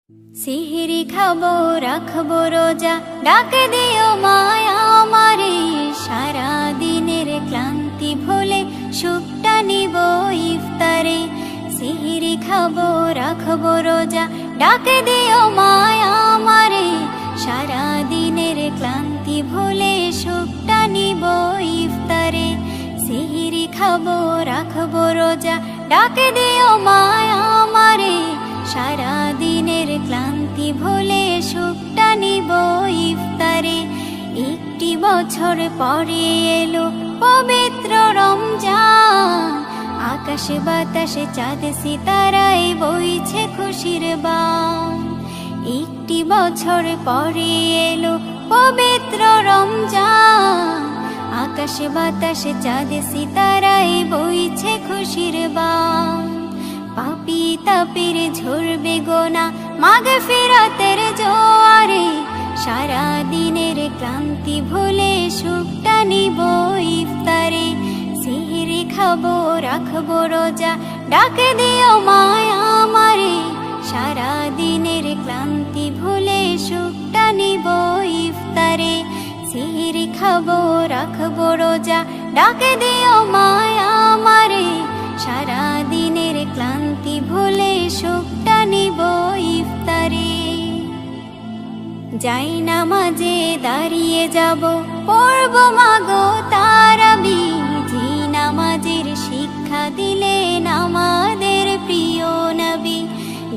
সিহরি খাবো রাখবো রোজা, ডাক দিও মায়া আমারে। সারা দিনের ক্লান্তি ভুলে সুখটা নিব ইফতারে। সিহরি খাবো রাখবো রোজা, ডাক দিও মায়া আমারে। সারা দিনের ক্লান্তি ভুলে সুখটা নিব ইফতারে। সিহরি খাবো রাখবো রোজা, ডাক দিও মায়া আমারে। সারা দিনের ক্লান্তি ভুলে সুখটা নিব ইফতারে। একটি বছর পরে এলো পবিত্র রমজান, আকাশে বাতাসে চাঁদ সিতারায় বইছে খুশির বান। একটি বছর পরে এলো পবিত্র রমজান, আকাশে বাতাসে চাঁদ সিতারায় বইছে খুশির বান। পাপী তাপের ঝরবে গোনা মাগফিরাতের জোয়ারে। সারা দিনের ক্লান্তি ভুলে সুখটা নিব ইফতারে। সিহরি খাবো রাখবো রোজা, ডাক দিও মায়া আমারে। সারা দিনের ক্লান্তি ভুলে সুখটা নিব ইফতারে। সিহরি খাবো রাখবো রোজা, ডাক দিও মায়া আমারে। সারা দিনের ক্লান্তি ভুলে সুখটা নিব ইফতারে। যাই নামাজে দাঁড়িয়ে যাব, পড়ব মাগো তারাবি। যে নামাজের শিক্ষা দিলেন আমাদের প্রিয় নবী।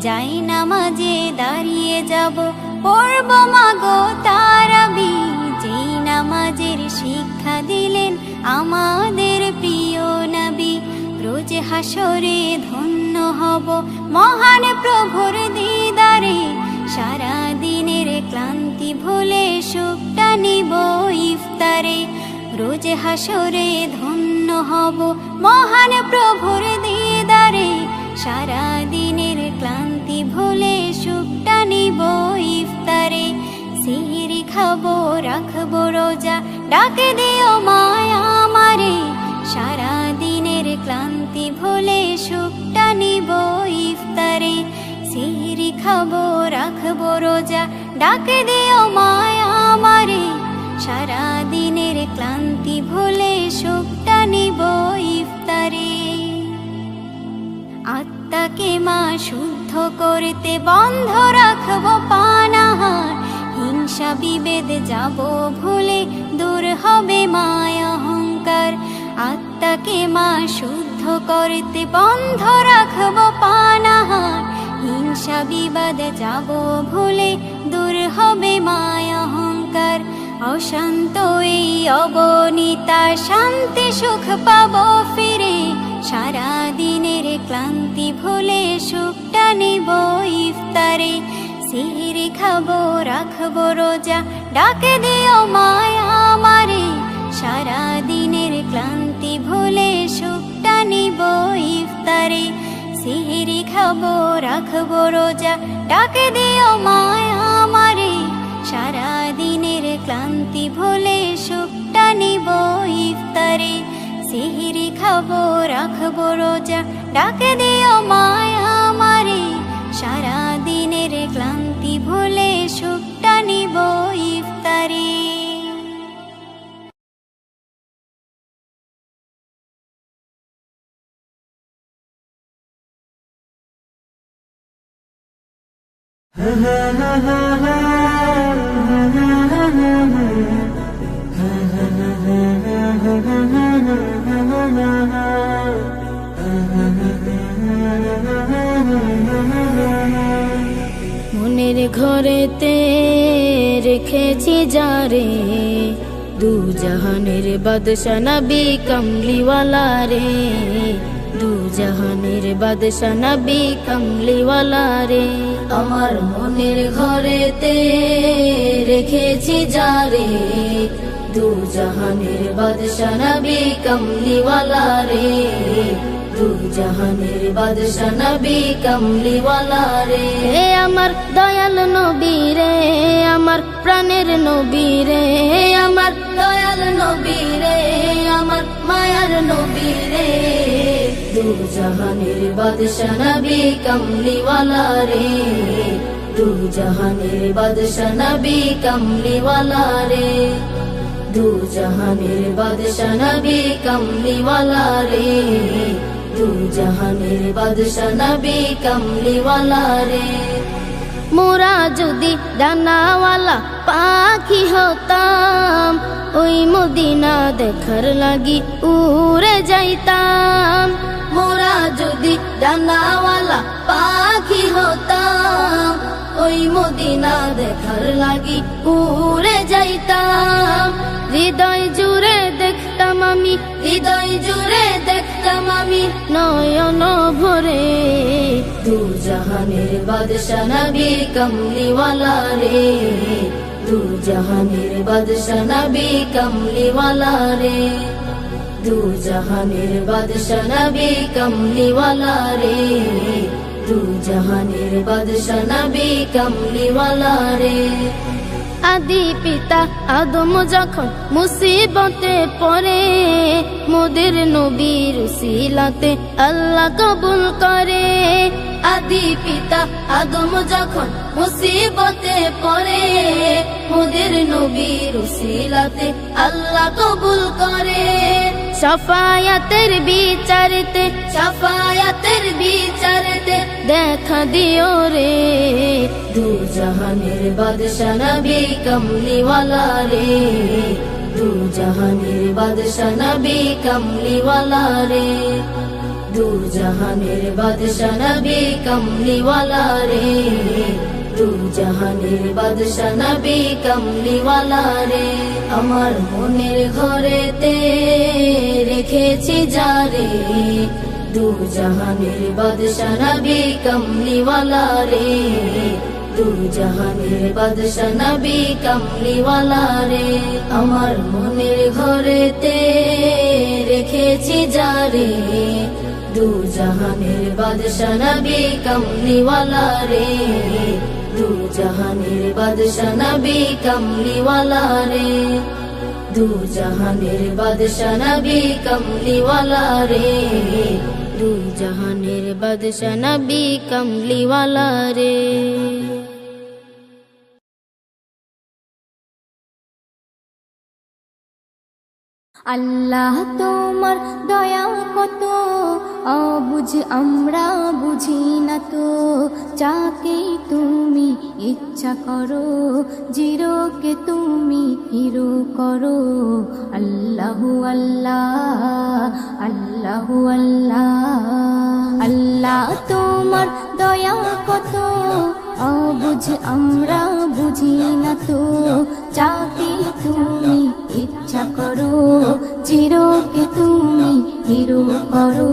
যাই নামাজে দাঁড়িয়ে যাব, পড়ব মাগো তারাবি। যে নামাজের শিক্ষা দিলেন আমাদের প্রিয় নবী। রোজ হাসরে ধন্য হব মহান প্রভুর দিদারে। সারা দিনের ক্লান্তি ভুলে সুখটা নিব ইফতারে। রোজ হাসরে ধন্য হব মহান প্রভুর দিদারে। সারা দিনের ক্লান্তি ভুলে সুখটা নিব ইফতারে। সিহরি খাবো রাখবো রোজা, ডাক দিও মায়া আমারে। সারা দিনের ক্লান্তি ভুলে সুখটা নিব ইফতারে। সিহরি খাবো রাখবো রোজা, ডাক দিও মায়া আমারে। সারা দিনের ক্লান্তি ভুলে সুখটা নিব ইফতারে। আত্মাকে মা শুদ্ধ করতে বন্ধ রাখবো পানাহার। হিংসা বিভেদ যাব ভুলে, দূর হবে মায়া অহংকার। আত্মাকে মা শুদ্ধ করতে বন্ধ রাখবো পানাহার। হিংসা বিবাদ যাব ভুলে, দূর হবে মায়া অহংকার। অশান্ত এই অবনীতা শান্তি সুখ পাবো ফিরে। সারা দিনের ক্লান্তি ভুলে সুখটা নিব ইফতারে। সিহরি খাবো রাখবো রোজা, ডাক দিও মায়া আমারে। সারা দিনের ক্লান্তি ভুলে সুখটা নিব ইফতারে। সিহরি খাবো রাখবো রোজা, ডাক দিও মায়া আমারে। সারা দিনের ক্লান্তি ভুলে সুখটা নিব ইফতারে। সিহরি খাবো রাখবো রোজা, ডাক দিও মায়া আমারে। সারা দিনের ক্লান্তি ভুলে সুখটা নিব ইফতারে। মনের ঘরেতে রেখেছি যারে, দু জাহানের বাদশা নবী কমলিওয়ালা রে। দু জাহানের বাদশা নবী কমলিওয়ালা রে। আমার মনের ঘরেতে রেখেছি যারে, দু জাহানের বাদশা নবী কমলিওয়ালা রে। দু জাহানের বাদশা নবী কমলিওয়ালা রে। আমার দয়াল নবী রে, আমার প্রাণের নবী রে। আমার দয়াল নবী রে, আমার মায়ার নবী রে। দু জাহানের বাদশা নবী কমলিওয়ালা রে। দু জাহানের বাদশা নবী কামলিওয়ালা রে দু জাহানের বাদশা নবী কামলিওয়ালা রে দু জাহানের বাদশা নবী কামলিওয়ালা রে মোরা যদি ডানাওয়ালা পাখি হতাম ওই মদিনা দেখার লাগি উড়ে যাইতাম মোরা যদি ডানাওয়ালা পাখি হতাম ওই মদিনা দেখার লাগি উড়ে যাইতাম হৃদয় জুড়ে দেখতাম আমি হৃদয় জুড়ে দেখতাম আমি নয়ন ভরে দু জাহানের বাদশা নবী কামলিওয়ালা রে দু জাহানের বাদশা নবী কামলিওয়ালা রে দু জাহানের বাদশা নবী কামলিওয়ালা রে দু জাহানের বাদশা নবী কামলিওয়ালা রে আদি পিতা আদম যখন মুসিবতে পড়ে মোদের নবীর উসিলাতে আল্লাহ কবুল করে আদি পিতা আদম যখন মুসিবতে পড়ে মোদের নবীর উসিলাতে আল্লাহ কবুল করে শাফায়াতের বিচারেতে দেখা দিও রে দু জাহানের বাদশা নবী কামলিওয়ালা রে দু জাহানের বাদশা নবী কামলিওয়ালা রে দু জাহানের বাদশা নবী কামলিওয়ালা রে দু জাহানের বাদশা নবী কামলিওয়ালা রে আমার মনের ঘরেতে রেখেছি যারে দু জাহানের বাদশা নবী কামলিওয়ালা রে দু জাহানের বাদশা নবী কামলিওয়ালা রে আমার মনের ঘরেতে রেখেছি যারে দু জাহানের বাদশা নবী কামলিওয়ালা রে দু জাহানের বাদশা নবী কামলিওয়ালা রে দু জাহানের বাদশা নবী কামলিওয়ালা রে দু জাহানের বাদশা নবী কামলিওয়ালা রে আল্লাহ তোমার দয়া কত অবুঝ আমরা বুঝি না তো যাকে তুমি ইচ্ছা করো জিরোকে তুমি হিরো করো আল্লাহু আল্লাহ আল্লাহু আল্লাহ আল্লাহ তোমার দয়া কত অবুঝ আমরা বুঝি না তো যাকে তুমি ইচ্ছা করো জিরোকে তুমি হিরো করো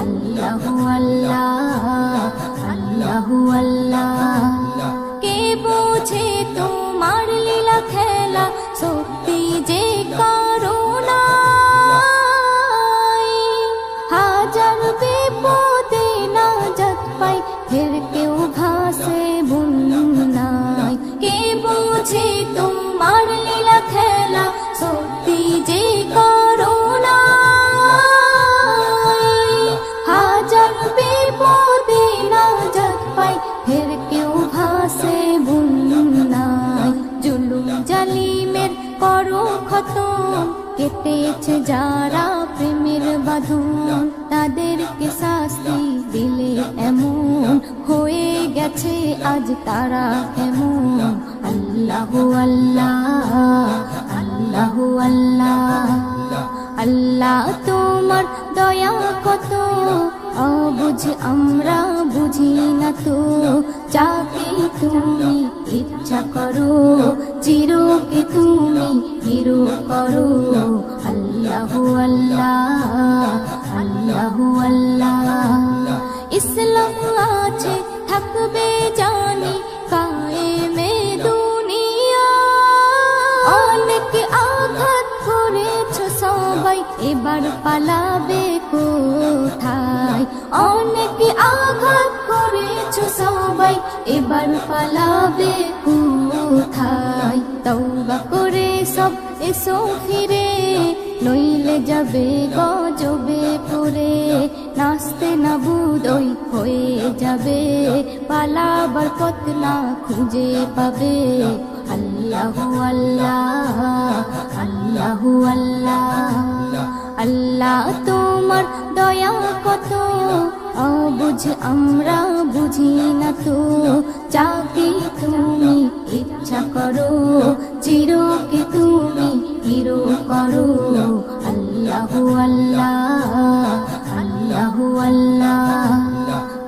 আল্লাহু আল্লাহ আল্লাহু আল্লাহ কে বোঝে তোমার লীলা খেলা সত্যি যে করুণা হাজার বিপদে নাজাত পাই ফের কেউ ভাসে বন্যায় কে বোঝে তোমার লীলা খেলা সত্যি যে করুণা হাজার বিপদে নাজাত পাই ফের কেউ ভাসে বন্যায় জুলুম জালিমের করো খতম কেটেছে যারা প্রেমের বাঁধন তাদেরকে শাস্তি দিলে এমন হয়ে গেছে আজ তারা কেমন আল্লাহু আল্লাহ আল্লাহু আল্লাহ আল্লাহ তোমার দয়া কত অবুঝ আমরা বুঝি না তো যাকে তুমি ইচ্ছা করো জিরোকে তুমি হিরো করো আল্লাহু আল্লাহ আল্লাহু আল্লাহ ইসলাম আছে থাকবে জানি কায়েমে দুনিয়া অনেক আঘাত করেছো সবাই এবার পালাবে কোথায় অনেক আঘাত করেছো সবাই এবার পালাবে কোথায় তওবা করে সব এসো ফিরে নইলে যাবে গজবে পড়ে নাস্তে নাবুদ ওই হয়ে যাবে, পালাবার পথ না খুঁজে পাবে। আল্লাহু আল্লাহ আল্লাহু আল্লাহ, আল্লাহ তোমার দয়া কত অবুঝ আমরা বুঝি না তো। যাকে তুমি ইচ্ছা করো চিরকে তুমি হিরো করো। আল্লাহু আল্লাহ আল্লাহু আল্লাহ,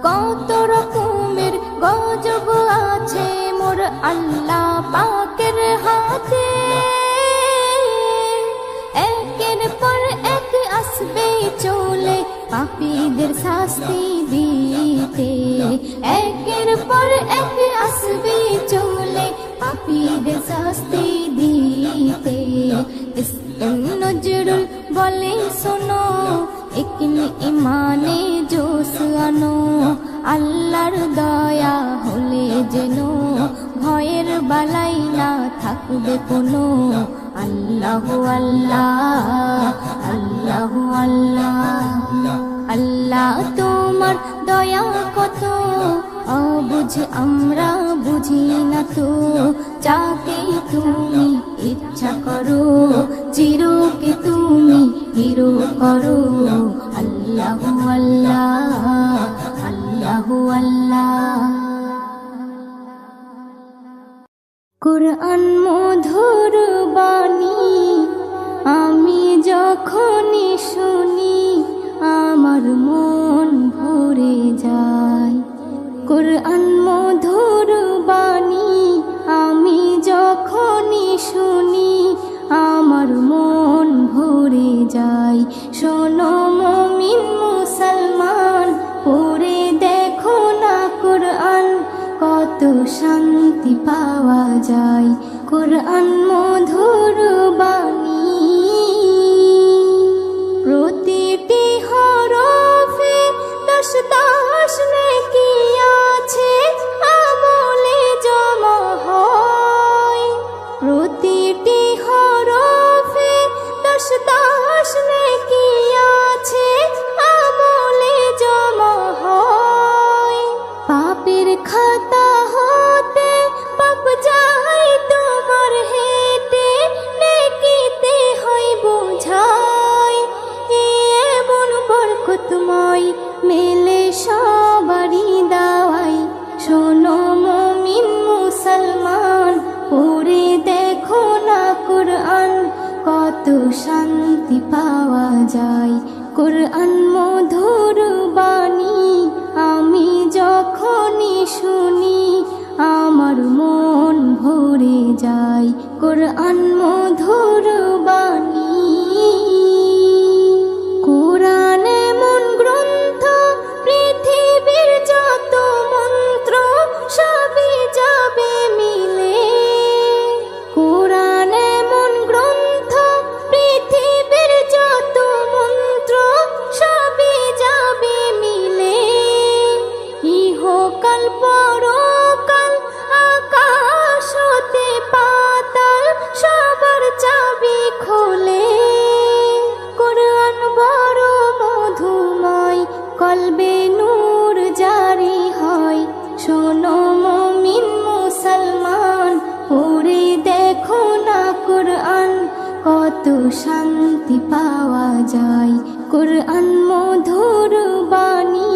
কত রকমের গজব আছে মোর আল্লাহ পাকের হাতে। একের পর এক আসবে চলে পাপীদের শাস্তি দিতে। একের পর এক আসবে চলে পাপীদের শাস্তি দিতে। ইসলাম নজরুল বলে শোনো, একনি ইমানে জোশ আনো। আল্লাহর দয়া হলে যেন ভয়ের বালাই না থাকবে কোনো। আল্লাহু আল্লাহ আল্লাহু আল্লাহ, আল্লাহ তোমার দয়া কত অবুঝ আমরা বুঝি না তো। যাকে তুমি ইচ্ছা করো চিরকে তুমি হিরো করো। আল্লাহু আল্লাহ আল্লাহু আল্লাহ। কুরআন মধুর বাণী আমি যখনই শুনি আমার মন ভরে যায়। কুরআন মধুর বাণী আমি যখনই শুনি আমার মন ভরে যায়। শোনো মুমিন মুসলমান, পড়ে দেখো না কুরআন, কত শান্তি পাওয়া যায়। কুরআন মধুর বাণী প্রতিটি হরফে 10 নেকি আছে, আমলে জমা হয়। প্রতিটি হরফে 10 নেকি আছে, আমলে জমা হয়। পাপের খাতা হতে পাপ যায় তোমার হেঁটে, নেকিতে হয় বোঝাই। এমন বরকতময় মেলে সবারই দাওয়াই। শোনো মুমিন মুসলমান, পড়ে দেখো না কুরআন, কত শান্তি পাওয়া যায়। কুরআন মধুর বাণী আমি যখনই শুনি আমার মন ভরে যায়। কুরআন মধুর বাণী। কুরআন এমন গ্রন্থ, পৃথিবীর যত মন্ত্র সবই যাবে মিলে। কুরআন এমন গ্রন্থ, পৃথিবীর যত মন্ত্র সবই যাবে মিলে। ইহকাল পরকাল আকাশ হতে পাতাল সবার চাবি খোলে। কুরআন বড় মধুময়, কলবে নূর জারি হয়। শোনো মুমিন মুসলমান, পড়ে দেখো না কুরআন, কত শান্তি পাওয়া যায়। কুরআন মধুর বাণী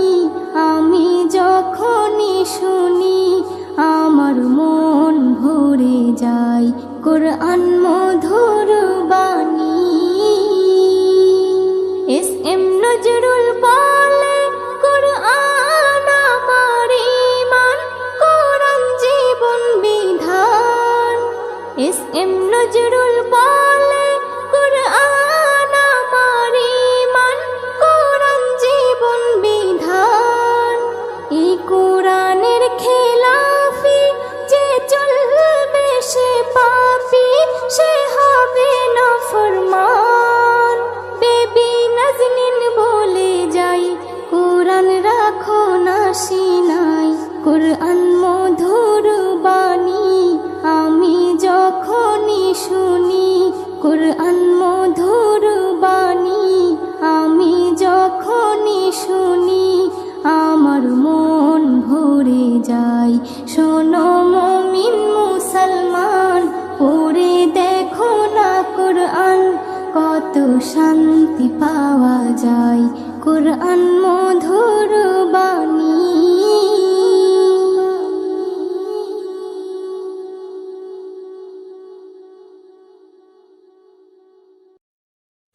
আমি যখনই শুনি আমার মন ভরে যায়। কুরআন মধুর বাণী। এস.এম. নজরুল বলে কুরআন আমার ঈমান, কুরআন জীবন বিধান। এস.এম. নজরুল বলে কুরআন আমার ঈমান, কুরআন জীবন বিধান। এই কুরআনের খেলাফি যে চলবে সে পাপী, সে হবে নাফরমান। বেবি নাজনীন বলে যাই কুরআন রাখো না সিনাই। কুরআন মধুর বাণী আমি যখনই শুনি শান্তি পাওয়া যায় কুরআন মধুর বাণী।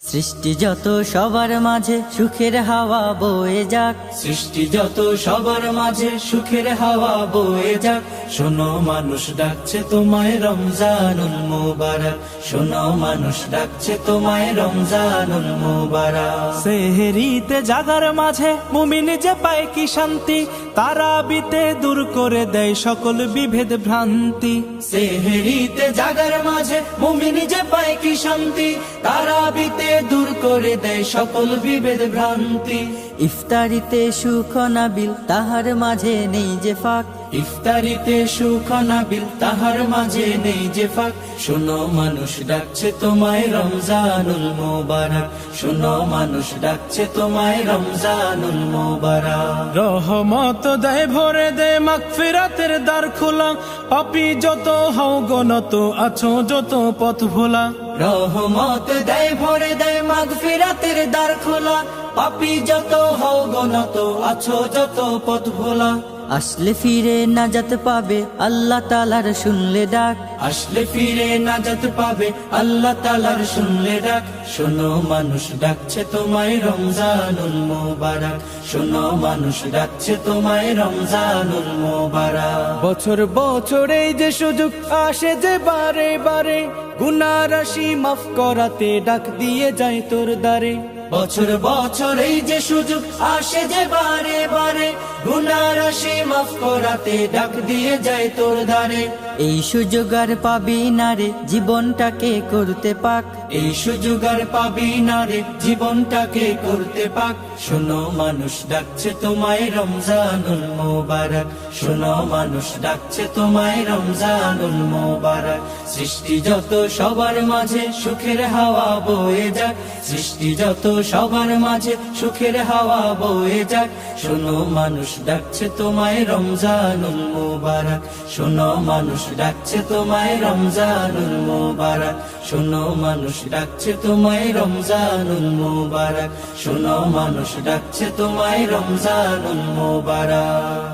সৃষ্টি যত সবার মাঝে সুখের হাওয়া বয়ে যাক, সৃষ্টি যত সবার মাঝে সুখের হাওয়া বয়ে যাক। শোনো মানুষ ডাকছে তোমায় রমজানুল মুবারক, শোনো মানুষ ডাকছে তোমায় রমজানুল মুবারক। সেহরিতে জাগার মাঝে মুমিন যে পায় কি শান্তি, তারাবিতে দূর করে দেয় সকল বিভেদ ভ্রান্তি। সেহরিতে জাগার মাঝে মুমিন যে পায় কি শান্তি, তারাবিতে দূর করে দেয় সকল বিভেদ ভ্রান্তি। ইফতারিতে সুখ নাবিল তাহার মাঝে নেই যে ফাঁক, ইফতারিতে সুখ নাবিল তাহার মাঝে নেই যে ফাঁক। শোনো মানুষ ডাকছে তোমায় রমজানুল মুবারক, শোনো মানুষ ডাকছে তোমায় রমজানুল মুবারক। রহমত দেয় ভরে দেয় মাগফিরাতের দ্বার খোলা, পাপী যত হও গনত আছো যত পথ ভোলা। রহমত দেয় ভরে দেয় মাগফিরাতের দ্বার খোলা, পাপী যত হও গনত আছো যত পথ ভোলা। আসলে ফিরে নাজাত পাবে আল্লাহ তাআলার শুনলে ডাক, আসলে ফিরে নাজাত পাবে আল্লাহ তাআলার শুনলে ডাক। শোনো মানুষ ডাকছে তোমায় রমজানুল মুবারক, শোনো মানুষ ডাকছে তোমায় রমজানুল মুবারক। বছর বছর এই যে সুযোগ আসে যে বারে বারে, গুনাহ রাশি মাফ করাতে ডাক দিয়ে যায় তোর দ্বারে। বছর বছর এই যে সুযোগ আসে যে বারে বারে, গুনাহ রাশি মাফ করাতে ডাক দিয়ে যায় তোর দ্বারে। এই সুযোগ আর পাবি না রে জীবনটাকে করতে পাক, এই সুযোগ আর পাবি না রে জীবনটাকে করতে পাক। শোনো মানুষ ডাকছে তোমায় রমজানুল মুবারক, শোনো মানুষ ডাকছে তোমায় রমজানুল মুবারক। সৃষ্টি যত সবার মাঝে সুখের হাওয়া বয়ে যাক, সৃষ্টি যত সবার মাঝে সুখের হাওয়া বয়ে যাক। শোনো মানুষ ডাকছে তোমায় রমজানুল মুবারক, শোনো মানুষ ডাকছে তোমায় রমজানুল মুবারক, শোনো মানুষ ডাকছে তোমায় রমজানুল মুবারক, শোনো মানুষ ডাকছে তোমায় রমজানুল মুবারক।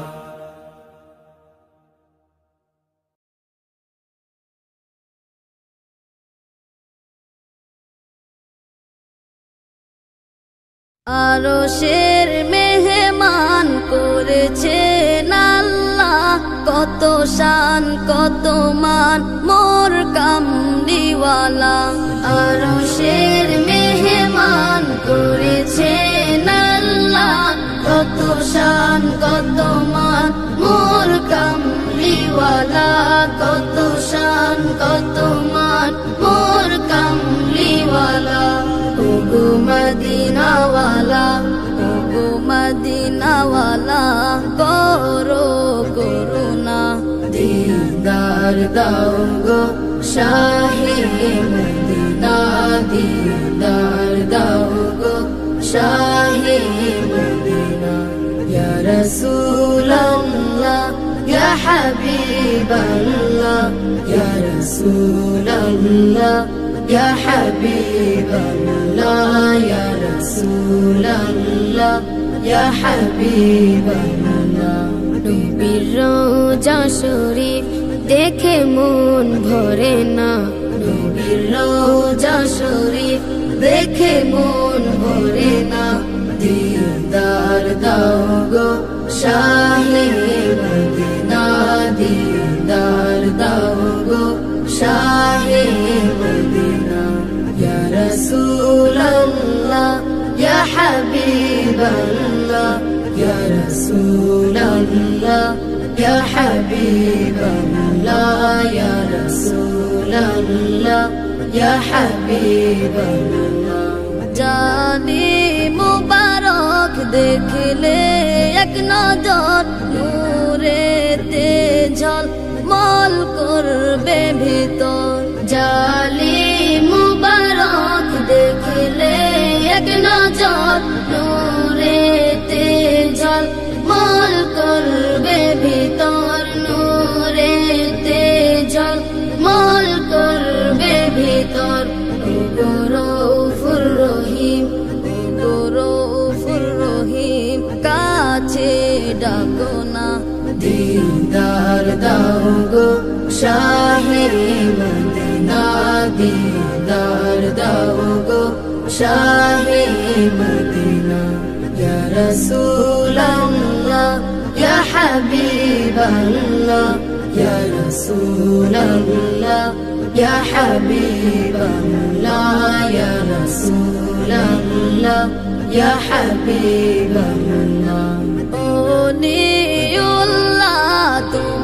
আরশের মেহমান করেছেন আল্লাহ, কত শান কত মান মোর কামলিওয়ালা। আরশের মেহমান করেছেন আল্লাহ, কত শান কত মান মোর কামলিওয়ালা, কত শান কত মান মোর কামলিওয়ালা। ওগো মদিনাওয়ালা, ওগো মদিনাওয়ালা, করো করুণা দিদার দাও গো শাহে মদিনা, দিদার দাও গো শাহে মদিনা। ইয়া রাসূলাল্লাহ ইয়া হাবিবাল্লাহ, ইয়া রাসূলাল্লাহ ইয়া হাবিবাল্লাহ, ইয়া রাসূলাল্লাহ ইয়া হাবিবাল্লাহ। নবীর রওজা শরীফ দেখে মন ভরে না, নবীর রওজা শরীফ দেখে মন ভরে না। দিদার দাও গো শাহে মদিনা, দিদার দাও গো শাহে মদিনা। ইয়া রাসূলাল্লাহ ইয়া হাবিবাল্লাহ, ইয়া রাসূলাল্লাহ ইয়া হাবিবাল্লাহ, ইয়া রাসূলাল্লাহ ইয়া হাবিবাল্লাহ। জানি মুবারক দেখলে এক নজর, নূরেতে ঝলমল করবে ভিতর। জালি মুবারক দেখলে এক নজর, নূরেতে ঝলমল করবে ভিতর, নূরেতে ঝলমল করবে ভিতর। ওগো রউফুর দিদার দাও গো শাহে মদিনা দিদার দাও গো শাহে মদিনা ইয়া রাসূলুল্লাহ ইয়া হাবিবাল্লাহ ইয়া রাসূলুল্লাহ ইয়া হাবিবাল্লাহ ইয়া রাসূলুল্লাহ ইয়া হাবিবাল্লাহ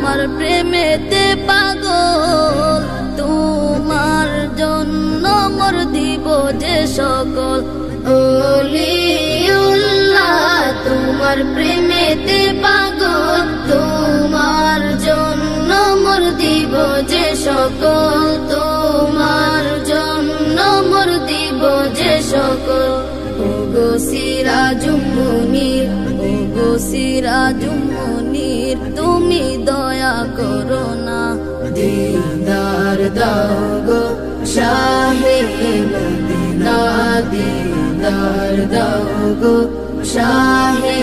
তোমার প্রেমেতে পাগল তোমার জন্য মোর দিব যে সকল ওলিউল্লাহ তোমার প্রেমেতে পাগল তোমার জন্য মোর দিব যে সকল তোমার জন্য মোর দিব যে সকল ওগো সিরাজুম মুনির ওগো সিরাজুম মুনির তুমি দয়া করো না দিদার দাও গো শাহে মদিনা দিদার দাও গো শাহে